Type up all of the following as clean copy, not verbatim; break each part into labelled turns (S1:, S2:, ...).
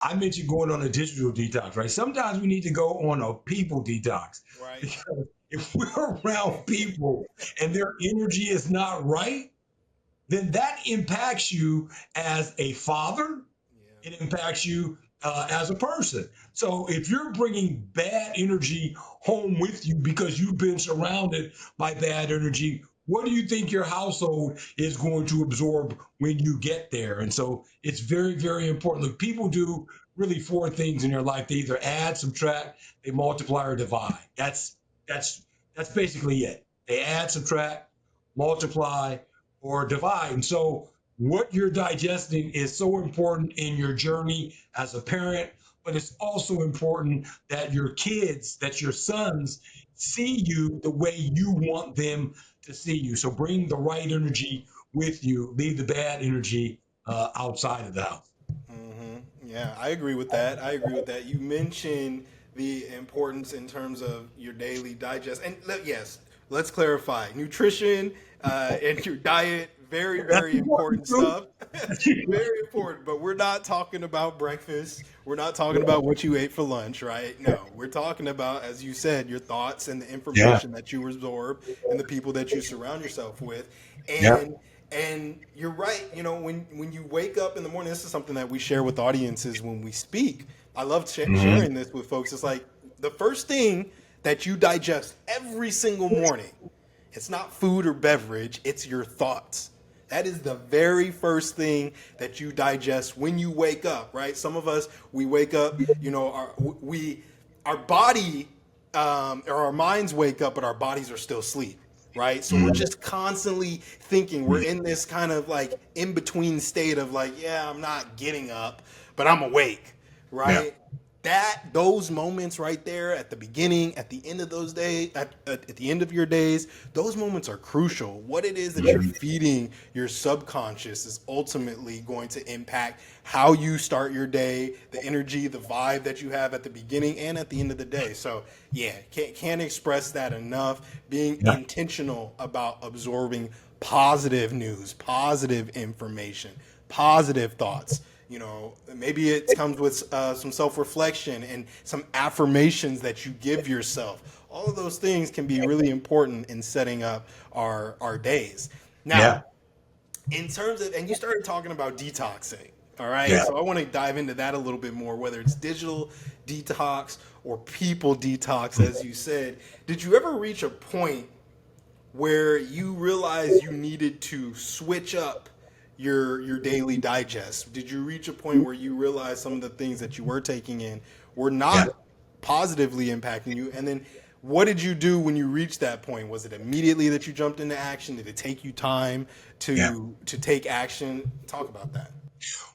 S1: I mentioned going on a digital detox, right? Sometimes we need to go on a people detox
S2: Right.
S1: because if we're around people and their energy is not right, then that impacts you as a father.
S2: Yeah.
S1: It impacts you as a person. So if you're bringing bad energy home with you because you've been surrounded by bad energy, what do you think your household is going to absorb when you get there? And so it's very, very important. Look, people do really four things in their life. They either add, subtract, they multiply, or divide. That's that's basically it. They add, subtract, multiply, or divide. And so what you're digesting is so important in your journey as a parent, but it's also important that your kids, that your sons see you the way you want them to see you. So bring the right energy with you, leave the bad energy outside of the house.
S2: Yeah, I agree with that. I agree with that. You mentioned the importance in terms of your daily digest, and yes, let's clarify: nutrition and your diet, very,
S1: That's
S2: very
S1: important
S2: important
S1: too.
S2: stuff. Very important. But we're not talking about breakfast. We're not talking about what you ate for lunch, right? No, we're talking about, as you said, your thoughts and the
S1: Yeah.
S2: information that you absorb and the people that you surround yourself with,
S1: Yeah.
S2: and you're right. You know, when you wake up in the morning, this is something that we share with audiences when we speak. I love
S1: Hmm.
S2: sharing this with folks. It's like the first thing that you digest every single morning. It's not food or beverage, it's your thoughts. That is the very first thing that you digest when you wake up, right? Some of us, we wake up, you know, our body or our minds wake up, but our bodies are still asleep, right? So we're just constantly thinking. We're in this kind of like in between state of like, yeah, I'm not getting up, but I'm awake,
S1: Yeah.
S2: right? That those moments right there at the beginning, at the end of those days, at the end of your days, those moments are crucial. What it is that you're
S1: Mhm.
S2: feeding your subconscious is ultimately going to impact how you start your day, the energy, the vibe that you have at the beginning and at the end of the day. So yeah, can't express that enough. Being
S1: Yeah.
S2: intentional about absorbing positive news, positive information, positive thoughts. You know, maybe it comes with some self-reflection and some affirmations that you give yourself. All of those things can be really important in setting up our days. Now,
S1: Yeah.
S2: in terms of, and you started talking about detoxing. All right,
S1: Yeah.
S2: so I want to dive into that a little bit more, whether it's digital detox or people detox, as you said. Did you ever reach a point where you realized you needed to switch up your daily digest? Did you reach a point where you realized some of the things that you were taking in were
S1: Yeah.
S2: not positively impacting you? And then what did you do when you reached that point? Was it immediately that you jumped into action? Did it take you time
S1: Yeah.
S2: to take action? Talk about that.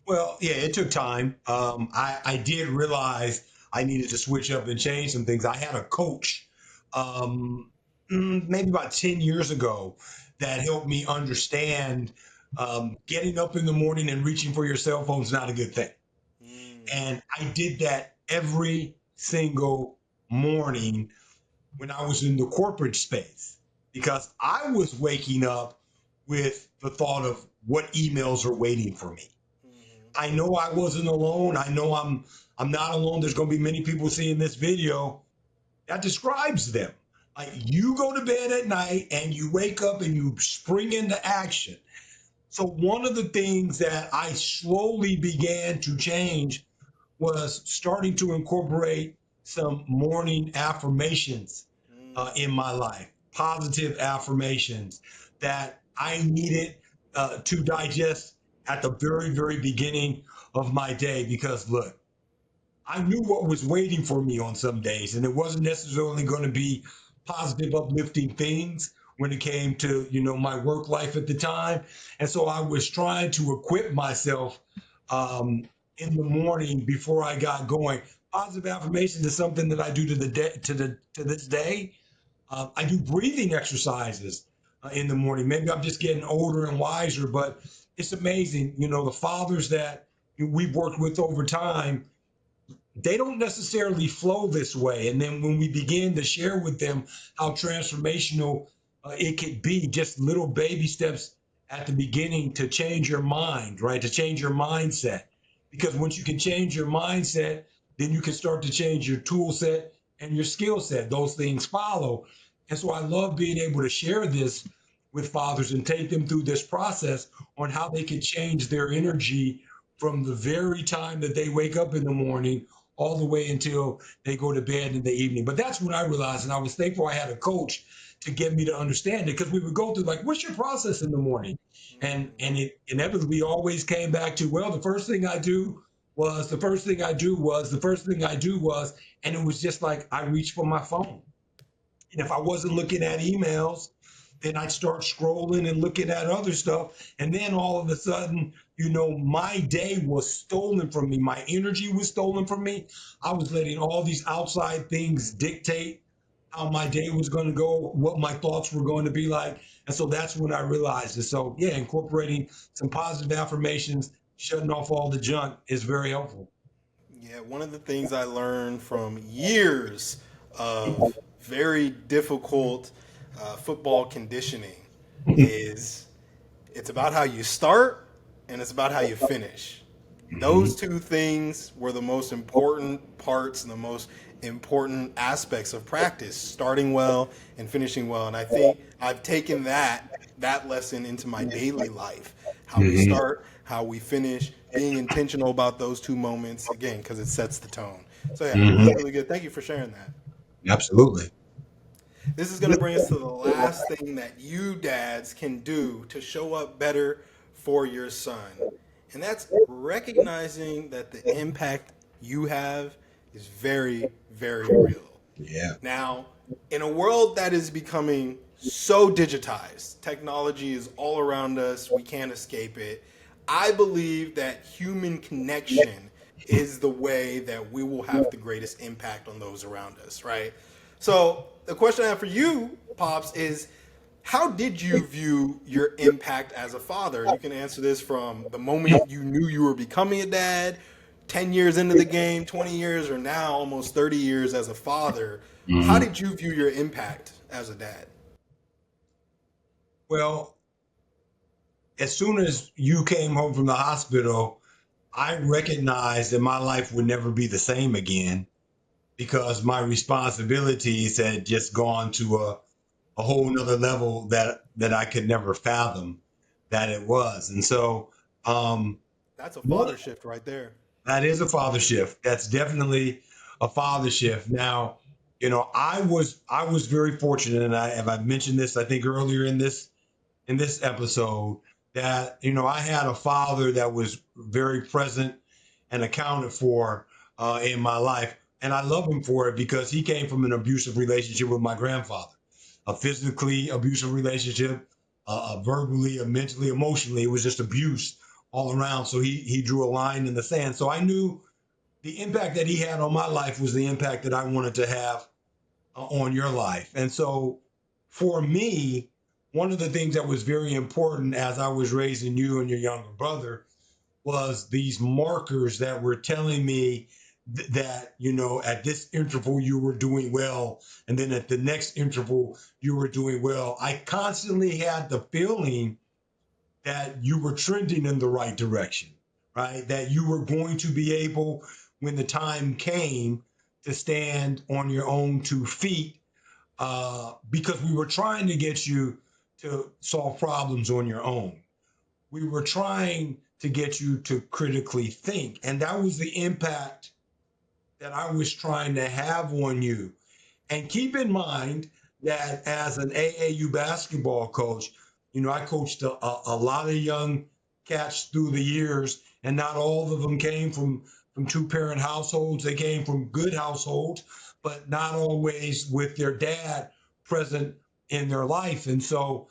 S1: Well, yeah, it took time. I did realize I needed to switch up and change some things. I had a coach, um, maybe about 10 years ago, that helped me understand getting up in the morning and reaching for your cell phone is not a good thing.
S2: Mm,
S1: And I did that every single morning when I was in the corporate space because I was waking up with the thought of what emails are waiting for me. I know I wasn't alone. I know I'm not alone. There's going to be many people seeing this video that describes them. Like you go to bed at night and you wake up and you spring into action. So one of the things that I slowly began to change was starting to incorporate some morning affirmations in
S2: mm,
S1: my life, positive affirmations that I needed to digest at the very, very beginning of my day. Because look, I knew what was waiting for me on some days, and it wasn't necessarily going to be positive, uplifting things when it came to my work life at the time. And so I was trying to equip myself um, in the morning before I got going. Positive affirmation is something that I do to the day, to this day. I do breathing exercises in the morning. Maybe I'm just getting older and wiser, but it's amazing. The fathers that we've worked with over time, they don't necessarily flow this way. And then when we begin to share with them how transformational it could be, just little baby steps at the beginning to change your mind, right? To change your mindset. because once you can change your mindset, then you can start to change your tool set and your skill set. Those things follow. And so I love being able to share this with fathers and take them through this process on how they can change their energy from the very time that they wake up in the morning all the way until they go to bed in the evening. But that's when I realized, and I was thankful I had a coach to get me to understand it, because we would go through like, what's your process in the morning? And it inevitably always came back to, well, the first thing I do was, the first thing I do was, the first thing I do was, and it was just like I reached for my phone. And if I wasn't looking at emails, then I'd start scrolling and looking at other stuff. And then all of a sudden, my day was stolen from me. My energy was stolen from me. I was letting all these outside things dictate how my day was going to go, what my thoughts were going to be like. And so that's when I realized it. So, yeah, incorporating some positive affirmations, shutting off all the junk is very helpful.
S2: Yeah, one of the things I learned from years of very difficult football conditioning is it's about how you start and it's about how you finish. Those two things were the most important parts and the most important aspects of practice, starting well and finishing well. And I think I've taken that lesson into my daily life. How we
S1: Mm-hmm.
S2: start, how we finish, being intentional about those two moments again because it sets the tone. So yeah,
S1: Mm-hmm.
S2: really, really good. Thank you for sharing that.
S1: Absolutely.
S2: This is going to bring us to the last thing that you dads can do to show up better for your son. And that's recognizing that the impact you have is very, very real.
S1: Yeah.
S2: Now, in a world that is becoming so digitized, technology is all around us, we can't escape it. I believe that human connection is the way that we will have the greatest impact on those around us, right? So, the question I have for you, Pops, is how did you view your impact as a father? You can answer this from the moment you knew you were becoming a dad, 10 years into the game, 20 years, or now almost 30 years as a father. How
S1: Mm-hmm.
S2: did you view your impact as a dad?
S1: Well, as soon as you came home from the hospital, I recognized that my life would never be the same again, because my responsibilities had just gone to a whole nother level that I could never fathom that it was. And so, um,
S2: That's a
S1: one,
S2: father shift right there.
S1: that is a father shift. That's definitely a father shift. Now, I was very fortunate, and I mentioned this I think earlier in this episode, that I had a father that was very present and accounted for in my life, and I love him for it because he came from an abusive relationship with my grandfather, a physically abusive relationship, verbally, mentally, emotionally. It was just abuse all around. So he drew a line in the sand. So I knew the impact that he had on my life was the impact that I wanted to have on your life. And so for me, one of the things that was very important as I was raising you and your younger brother was these markers that were telling me that, at this interval you were doing well. And then at the next interval you were doing well. I constantly had the feeling that you were trending in the right direction, right? That you were going to be able, when the time came, to stand on your own 2 feet, because we were trying to get you to solve problems on your own. We were trying to get you to critically think. And that was the impact that I was trying to have on you. And keep in mind that as an AAU basketball coach, I coached a lot of young cats through the years, and not all of them came from two-parent households. They came from good households, but not always with their dad present in their life. And so,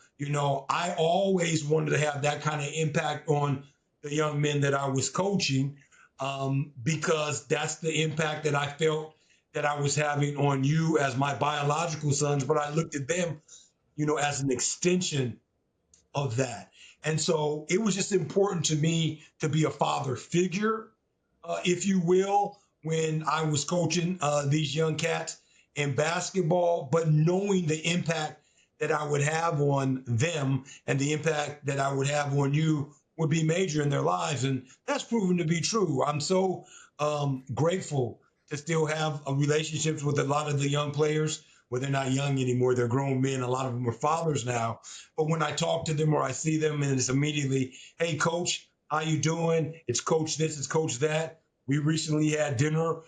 S1: I always wanted to have that kind of impact on the young men that I was coaching, because that's the impact that I felt that I was having on you as my biological sons, but I looked at them, as an extension of that. And so it was just important to me to be a father figure, if you will, when I was coaching these young cats in basketball, but knowing the impact that I would have on them and the impact that I would have on you would be major in their lives. And that's proven to be true. I'm so grateful to still have relationships with a lot of the young players. Well, they're not young anymore. They're grown men. A lot of them are fathers now. But when I talk to them or I see them, and it's immediately, hey, coach, how you doing? It's coach this, it's coach that. We recently had dinner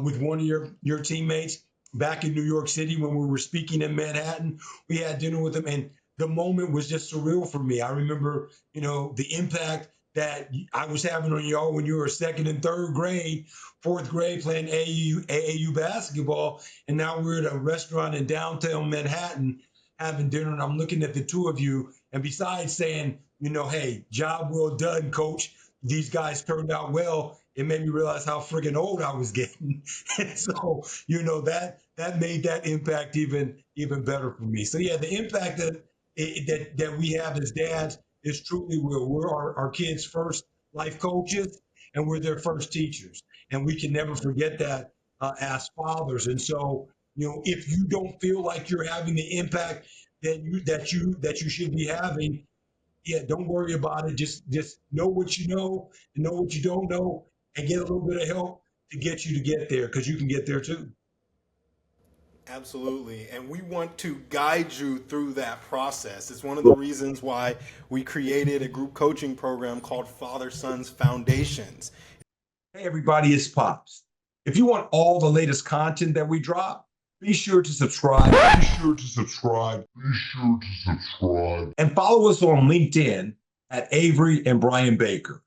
S1: with one of your teammates back in New York City when we were speaking in Manhattan. We had dinner with them, and the moment was just surreal for me. I remember, the impact that I was having on y'all when you were second and third grade, fourth grade playing AAU basketball, and now we're at a restaurant in downtown Manhattan having dinner, and I'm looking at the two of you, and besides saying, hey, job well done, coach. These guys turned out well. It made me realize how friggin' old I was getting, and so that made that impact even better for me. So yeah, the impact that we have as dads is truly real. We're our kids' first life coaches, and we're their first teachers, and we can never forget that as fathers. And so, if you don't feel like you're having the impact that you should be having, yeah, don't worry about it. Just know what you know and know what you don't know, and get a little bit of help to get you to get there, because you can get there too.
S2: Absolutely. And we want to guide you through that process. It's one of the reasons why we created a group coaching program called Father Sons Foundations.
S1: Hey everybody, it's Pops. If you want all the latest content that we drop, be sure to subscribe. Be sure to subscribe. Be sure to subscribe. And follow us on LinkedIn at Avery and Brian Baker.